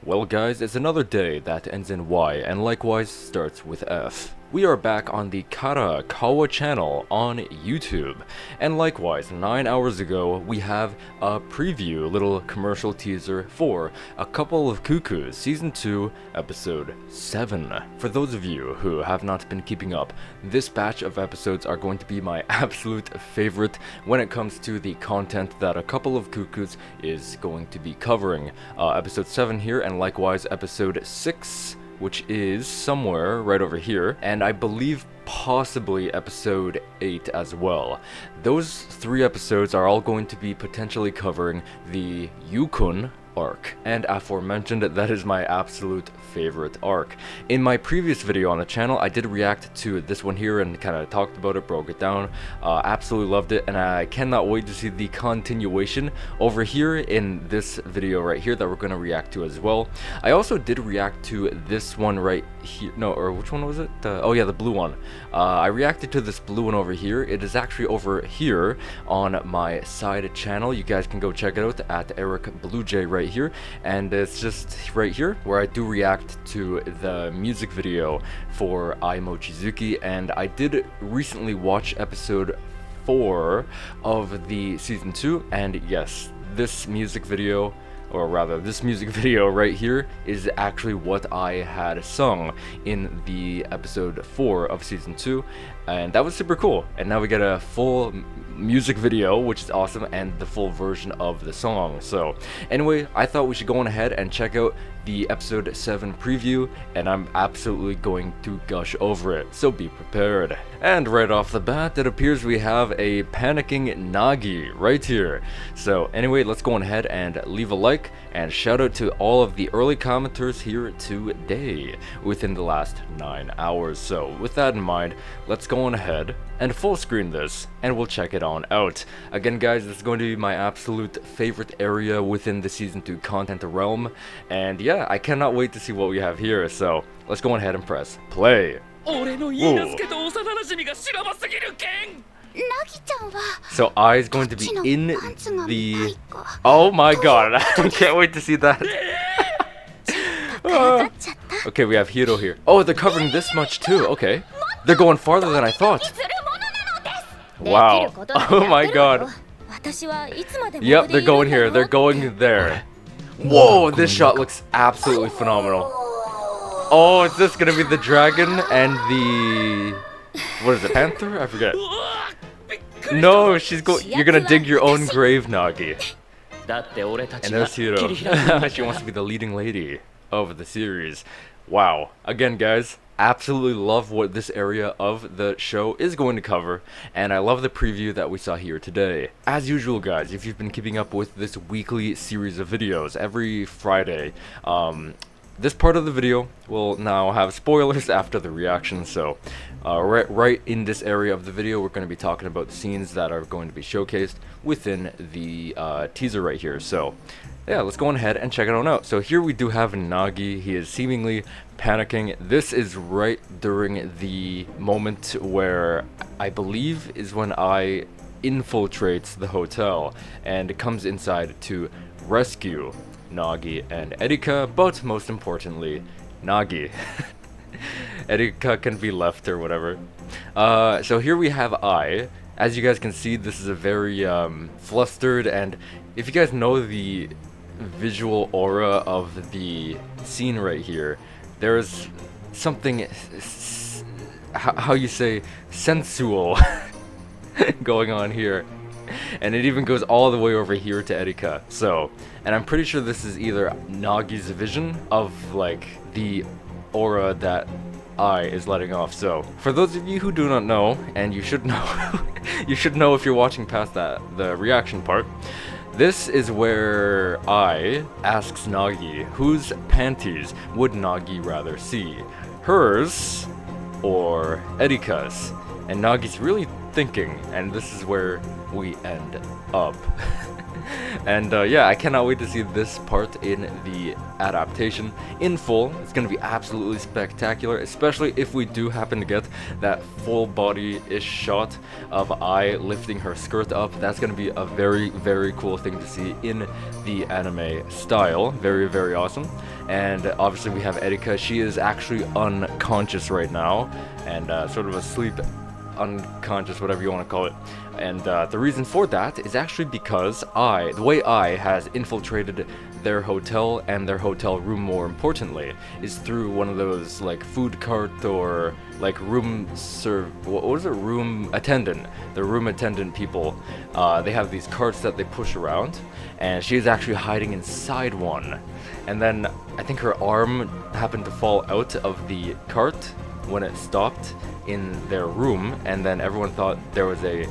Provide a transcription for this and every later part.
Well guys, it's another day that ends in Y and likewise starts with F. We are back on the Kawa channel on YouTube, and likewise 9 hours ago we have a preview, little commercial teaser for A Couple of Cuckoos Season 2 Episode 7. For those of you who have not been keeping up, this batch of episodes are going to be my absolute favorite when it comes to the content that A Couple of Cuckoos is going to be covering. Episode 7 here, and likewise episode 6, which is somewhere right over here, and I believe possibly episode 8 as well. Those 3 episodes are all going to be potentially covering the Yukon arc, and aforementioned, that is my absolute favorite arc. In my previous video on the channel, I did react to this one here and kind of talked about it, broke it down. Absolutely loved it, and I cannot wait to see the continuation over here in this video right here that we're going to react to as well. I also did react to this one right here, no, or which one was it? Oh yeah, the blue one. I reacted to this blue one over here. It is actually over here on my side channel. You guys can go check it out at Erika Blue Jay right here, and it's just right here where I do react to the music video for Ai Mochizuki, and I did recently watch episode 4 of the season 2, and yes, this music video, or rather this music video right here, is actually what I had sung in the episode 4 of season 2, and that was super cool. And now we get a full music video, which is awesome, and the full version of the song. So anyway, I thought we should go on ahead and check out the episode 7 preview, and I'm absolutely going to gush over it, so be prepared. And right off the bat, it appears we have a panicking Nagi right here. So anyway, let's go on ahead and leave a like, and shout out to all of the early commenters here today within the last 9 hours. So with that in mind, let's go on ahead and full screen this, and we'll check it on out. Again guys, this is going to be my absolute favorite area within the season 2 content realm, and yeah, I cannot wait to see what we have here. So let's go on ahead and press play. Whoa. So I is going to be in the... Oh my god, I can't wait to see that. Okay, we have Hiro here. Oh, they're covering this much too. Okay, they're going farther than I thought. Wow. Oh my god. Yep, they're going here. They're going there. Whoa, this shot looks absolutely phenomenal. Oh, is this gonna be the dragon and the... What is it, panther? I forget. No, you're gonna dig your own grave, Nagi. And there's Hiro. She wants to be the leading lady of the series. Wow. Again, guys, absolutely love what this area of the show is going to cover, and I love the preview that we saw here today. As usual guys, if you've been keeping up with this weekly series of videos every Friday, this part of the video will now have spoilers after the reaction. So right in this area of the video, we're going to be talking about the scenes that are going to be showcased within the teaser right here. So yeah, let's go on ahead and check it on out. So here we do have Nagi. He is seemingly panicking. This is right during the moment where I believe is when Ai infiltrates the hotel and comes inside to rescue Nagi and Erika, but most importantly, Nagi. Erika can be left or whatever. So here we have Ai. As you guys can see, this is a very flustered, and if you guys know the visual aura of the scene right here, there's something, how you say, sensual going on here. And it even goes all the way over here to Erika. So, and I'm pretty sure this is either Nagi's vision of like the aura that Ai is letting off. So, for those of you who do not know, and you should know, you should know if you're watching past that, the reaction part, this is where Ai asks Nagi whose panties would Nagi rather see, hers or Erika's. And Nagi's really thinking, and this is where we end up. And yeah, I cannot wait to see this part in the adaptation in full. It's gonna be absolutely spectacular, especially if we do happen to get that full body-ish shot of Ai lifting her skirt up. That's gonna be a very, very cool thing to see in the anime style. Very, very awesome. And obviously we have Erika. She is actually unconscious right now, and sort of asleep, unconscious, whatever you want to call it. And the reason for that is actually because the way Ai has infiltrated their hotel, and their hotel room more importantly, is through one of those like food cart or like room attendant. The room attendant people, they have these carts that they push around, and she's actually hiding inside one. And then I think her arm happened to fall out of the cart when it stopped in their room, and then everyone thought there was a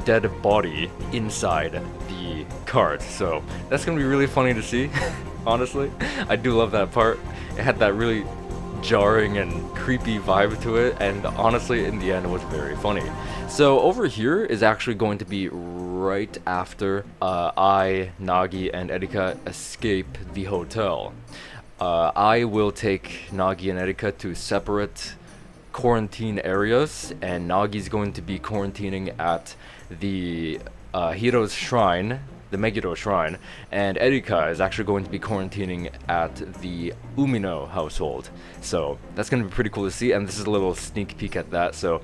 dead body inside the cart. So that's gonna be really funny to see. Honestly, I do love that part. It had that really jarring and creepy vibe to it, and honestly in the end it was very funny. So over here is actually going to be right after Nagi and Erika escape the hotel. I will take Nagi and Erika to separate quarantine areas, and Nagi's going to be quarantining at the Hiro's shrine, the Megiddo shrine, and Erika is actually going to be quarantining at the Umino household. So that's going to be pretty cool to see, and this is a little sneak peek at that. So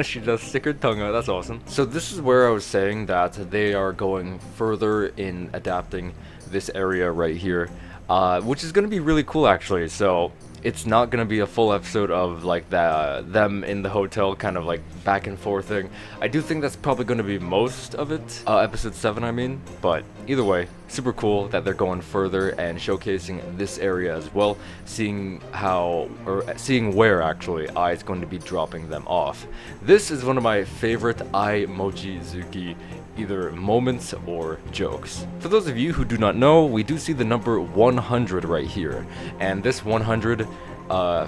she does stick her tongue out. That's awesome. So this is where I was saying that they are going further in adapting this area right here, which is going to be really cool actually. So it's not going to be a full episode of like them in the hotel kind of like back and forth thing. I do think that's probably going to be most of it, episode 7 I mean, but either way, super cool that they're going further and showcasing this area as well, seeing where actually Ai is going to be dropping them off. This is one of my favorite Ai Mochizuki either moments or jokes. For those of you who do not know, we do see the number 100 right here, and this 100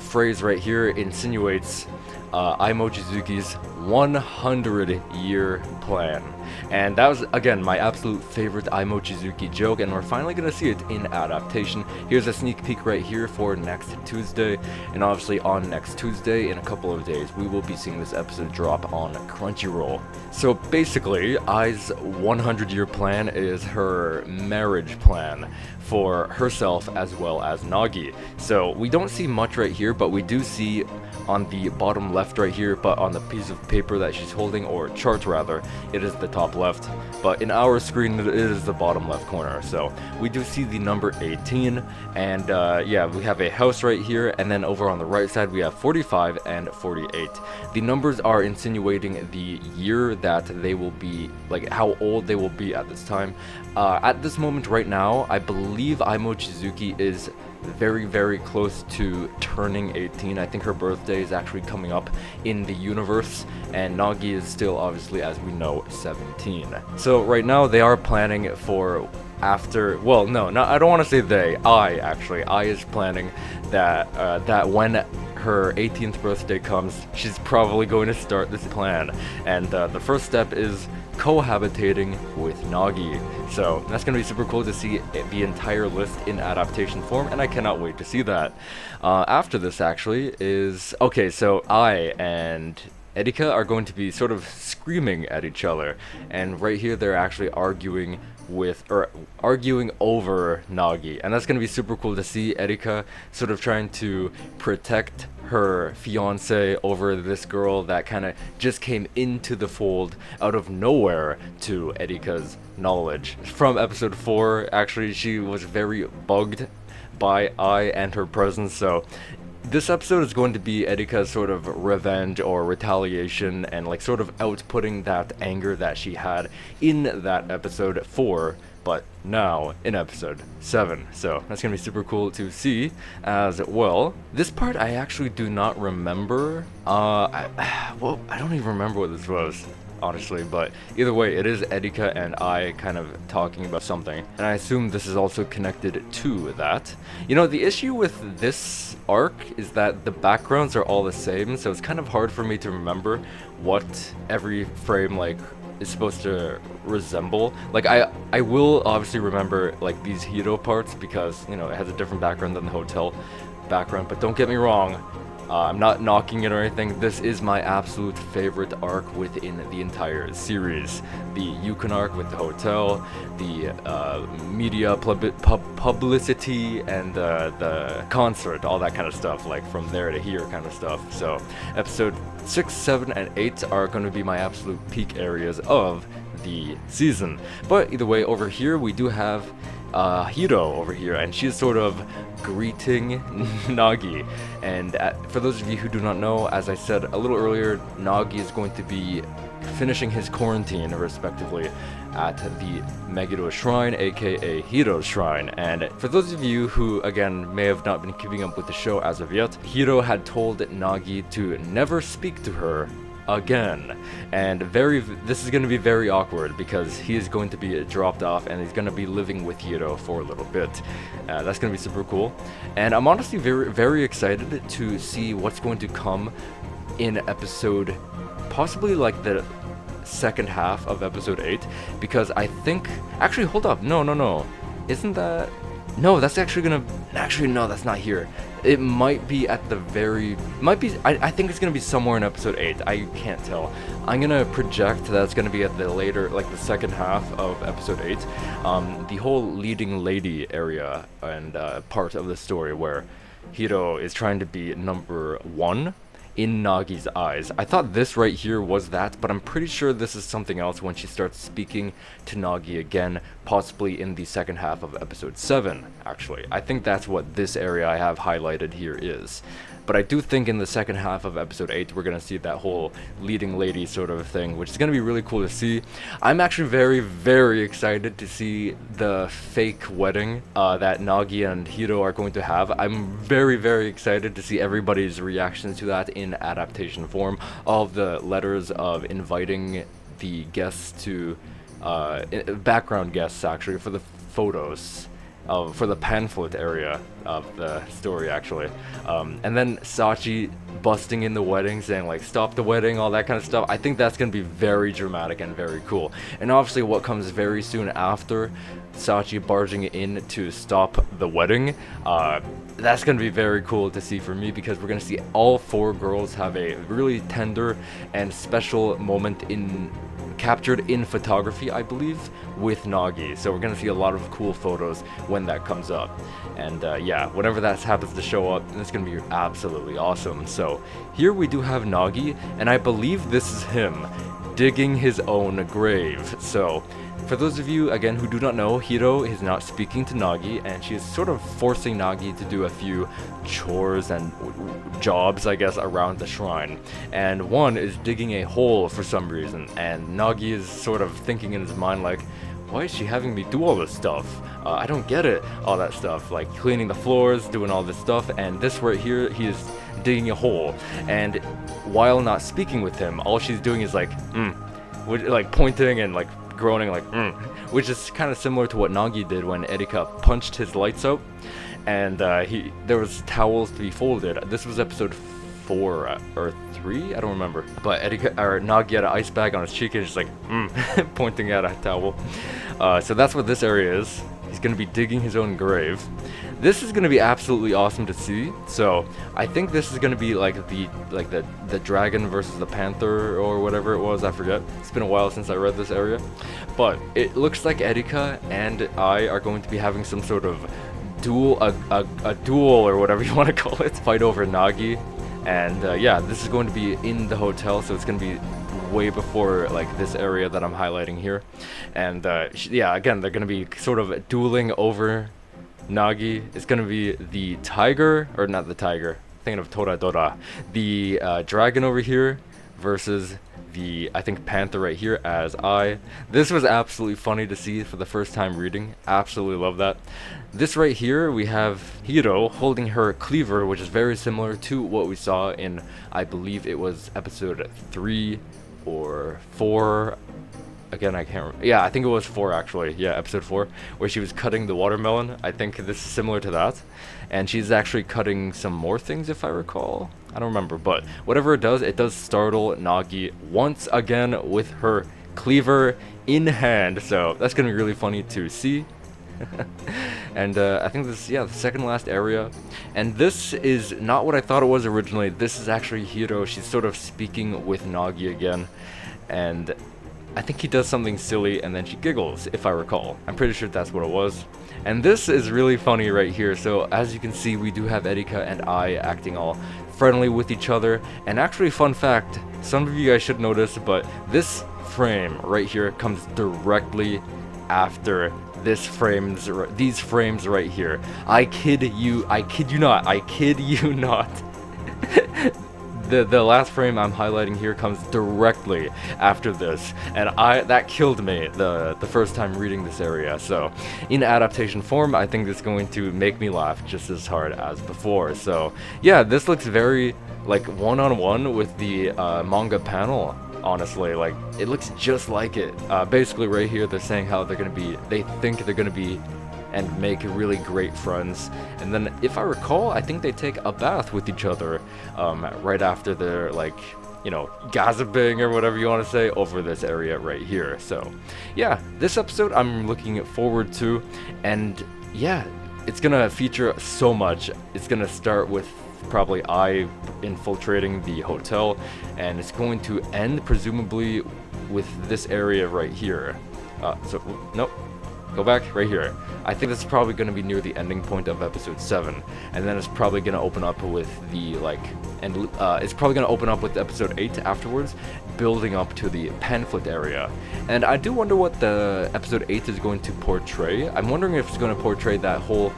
phrase right here insinuates Ai Mochizuki's 100-year plan. And that was, again, my absolute favorite Ai Mochizuki joke, and we're finally going to see it in adaptation. Here's a sneak peek right here for next Tuesday, and obviously on next Tuesday, in a couple of days, we will be seeing this episode drop on Crunchyroll. So basically, Ai's 100-year plan is her marriage plan for herself as well as Nagi. So we don't see much right here, but we do see on the bottom left right here, but on the piece of paper that she's holding, or chart rather, it is the top left, but in our screen it is the bottom left corner. So we do see the number 18, and yeah, we have a house right here, and then over on the right side we have 45 and 48. The numbers are insinuating the year that they will be, like how old they will be at this time. At this moment right now, I believe Ai Mochizuki is very, very close to turning 18. I think her birthday is actually coming up in the universe, and Nagi is still, obviously, as we know, 17. So right now they are planning for after, well, no, I don't want to say they, Ai is planning that that when her 18th birthday comes, she's probably going to start this plan, and the first step is cohabitating with Nagi. So that's gonna be super cool to see the entire list in adaptation form, and I cannot wait to see that. After this actually is, okay, so Ai and Erika are going to be sort of screaming at each other, and right here they're actually arguing over Nagi, and that's gonna be super cool to see. Erika sort of trying to protect her fiance over this girl that kind of just came into the fold out of nowhere, to Erika's knowledge. From episode 4, actually, she was very bugged by Ai and her presence, so this episode is going to be Erika's sort of revenge or retaliation, and like sort of outputting that anger that she had in that episode 4, but now in episode 7. So that's gonna be super cool to see as well. This part I actually do not remember. Well, I don't even remember what this was, honestly, but either way, it is Erika and I kind of talking about something, and I assume this is also connected to that. You know, the issue with this arc is that the backgrounds are all the same, so it's kind of hard for me to remember what every frame like is supposed to resemble. Like I will obviously remember like these Hiro parts because you know it has a different background than the hotel background. But don't get me wrong, I'm not knocking it or anything. This is my absolute favorite arc within the entire series. The Yukon arc with the hotel, the media publicity, and the concert, all that kind of stuff, like from there to here kind of stuff. So episode 6, 7, and 8 are going to be my absolute peak areas of the season. But either way, over here we do have Hiro over here, and she's sort of greeting Nagi. And for those of you who do not know, as I said a little earlier, Nagi is going to be finishing his quarantine, respectively, at the Megiddo Shrine, aka Hiro's Shrine. And for those of you who, again, may have not been keeping up with the show as of yet, Hiro had told Nagi to never speak to her again, and this is going to be very awkward because he is going to be dropped off and he's going to be living with Hiro for a little bit. That's going to be super cool, and I'm honestly very excited to see what's going to come in episode, possibly like the second half of episode 8, because I think, actually hold up, no, isn't that, no, that's actually no, that's not here. It might be at the I think it's gonna be somewhere in episode 8. I can't tell. I'm gonna project that it's gonna be at the later, like the second half of episode 8. The whole leading lady area and part of the story where Hiro is trying to be number 1 in Nagi's eyes. I thought this right here was that, but I'm pretty sure this is something else when she starts speaking to Nagi again, possibly in the second half of episode 7, actually. I think that's what this area I have highlighted here is. But I do think in the second half of episode 8, we're going to see that whole leading lady sort of thing, which is going to be really cool to see. I'm actually very excited to see the fake wedding that Nagi and Hiro are going to have. I'm very excited to see everybody's reactions to that in adaptation form. All of the letters of inviting the guests to, background guests actually, for the photos. For the pamphlet area of the story, actually. And then Sachi busting in the wedding, saying like, stop the wedding, all that kind of stuff. I think that's going to be very dramatic and very cool. And obviously what comes very soon after Sachi barging in to stop the wedding, that's going to be very cool to see for me, because we're going to see all 4 girls have a really tender and special moment captured in photography, I believe, with Nagi. So we're gonna see a lot of cool photos when that comes up, and yeah, whenever that happens to show up, it's gonna be absolutely awesome. So here we do have Nagi, and I believe this is him digging his own grave. So for those of you, again, who do not know, Hiro is not speaking to Nagi, and she is sort of forcing Nagi to do a few chores and jobs, I guess, around the shrine. And one is digging a hole for some reason, and Nagi is sort of thinking in his mind like, why is she having me do all this stuff? I don't get it, all that stuff, like cleaning the floors, doing all this stuff, and this right here, he is digging a hole. And while not speaking with him, all she's doing is like, like pointing and like groaning like which is kind of similar to what Nagi did when Erika punched his lights out, and there was towels to be folded. This was episode 4 or 3, I don't remember, but Nagi had an ice bag on his cheek and just like pointing at a towel. So that's what this area is. He's gonna be digging his own grave. This is gonna be absolutely awesome to see. So I think this is gonna be like the dragon versus the panther or whatever it was. I forget. It's been a while since I read this area, but it looks like Erika and I are going to be having some sort of duel, a duel or whatever you want to call it, fight over Nagi. And yeah, this is going to be in the hotel, so it's gonna be way before like this area that I'm highlighting here. And yeah, again, they're gonna be sort of dueling over Nagi. It's gonna be the tiger, or not the tiger, thinking of Toradora, the dragon over here versus the, I think, panther right here as I. This was absolutely funny to see for the first time reading. Absolutely love that. This right here, we have Hiro holding her cleaver, which is very similar to what we saw in, I believe it was episode 3 or 4. Again, I can't remember. Yeah, I think it was 4 actually. Yeah, episode 4, where she was cutting the watermelon. I think this is similar to that. And she's actually cutting some more things, if I recall. I don't remember, but whatever it does startle Nagi once again with her cleaver in hand, so that's gonna be really funny to see. And I think this is, yeah, the second last area, and this is not what I thought it was originally. This is actually Hiro. She's sort of speaking with Nagi again, and I think he does something silly and then she giggles, if I recall. I'm pretty sure that's what it was. And this is really funny right here. So as you can see, we do have Erika and I acting all friendly with each other. And actually, fun fact, some of you guys should know this, but this frame right here comes directly after these frames right here. I kid you not. The last frame I'm highlighting here comes directly after this, and that killed me the first time reading this area. So in adaptation form, I think it's going to make me laugh just as hard as before. So yeah, this looks very like one-on-one with the manga panel. Honestly, like, it looks just like it. Basically right here they're saying how they think they're gonna be and make really great friends, and then if I recall, I think they take a bath with each other right after they're, like, you know, gossiping or whatever you want to say over this area right here. So yeah, this episode I'm looking forward to, and yeah, it's gonna feature so much. It's gonna start with probably I infiltrating the hotel, and it's going to end presumably with this area right here. Nope, go back right here. I think this is probably going to be near the ending point of episode 7, and then it's probably going to open up with the, like, and it's probably going to open up with episode 8 afterwards, building up to the pamphlet area. And I do wonder what the episode 8 is going to portray. I'm wondering if it's going to portray that whole...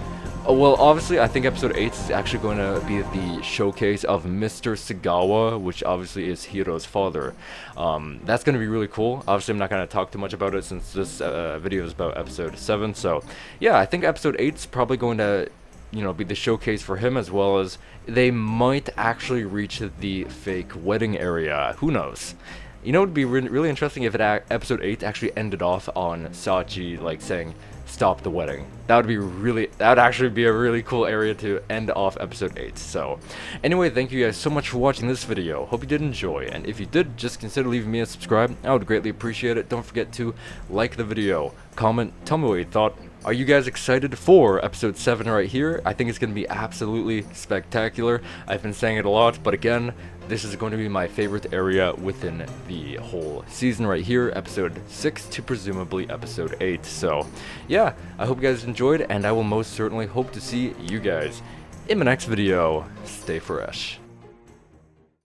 well, obviously, I think episode 8 is actually going to be the showcase of Mr. Sagawa, which obviously is Hiro's father. That's going to be really cool. Obviously, I'm not going to talk too much about it since this video is about episode 7. So, yeah, I think episode 8 is probably going to, you know, be the showcase for him, as well as they might actually reach the fake wedding area. Who knows? You know, it would be really interesting if episode 8 actually ended off on Sachi, like, saying, "Stop the wedding." That would actually be a really cool area to end off episode 8. So anyway, thank you guys so much for watching this video. Hope you did enjoy, and if you did, just consider leaving me a subscribe. I would greatly appreciate it. Don't forget to like the video, comment, tell me what you thought. Are you guys excited for episode 7 right here? I think it's going to be absolutely spectacular. I've been saying it a lot, but again, this is going to be my favorite area within the whole season right here, episode 6 to presumably episode 8. So yeah, I hope you guys enjoyed, and I will most certainly hope to see you guys in my next video. Stay fresh.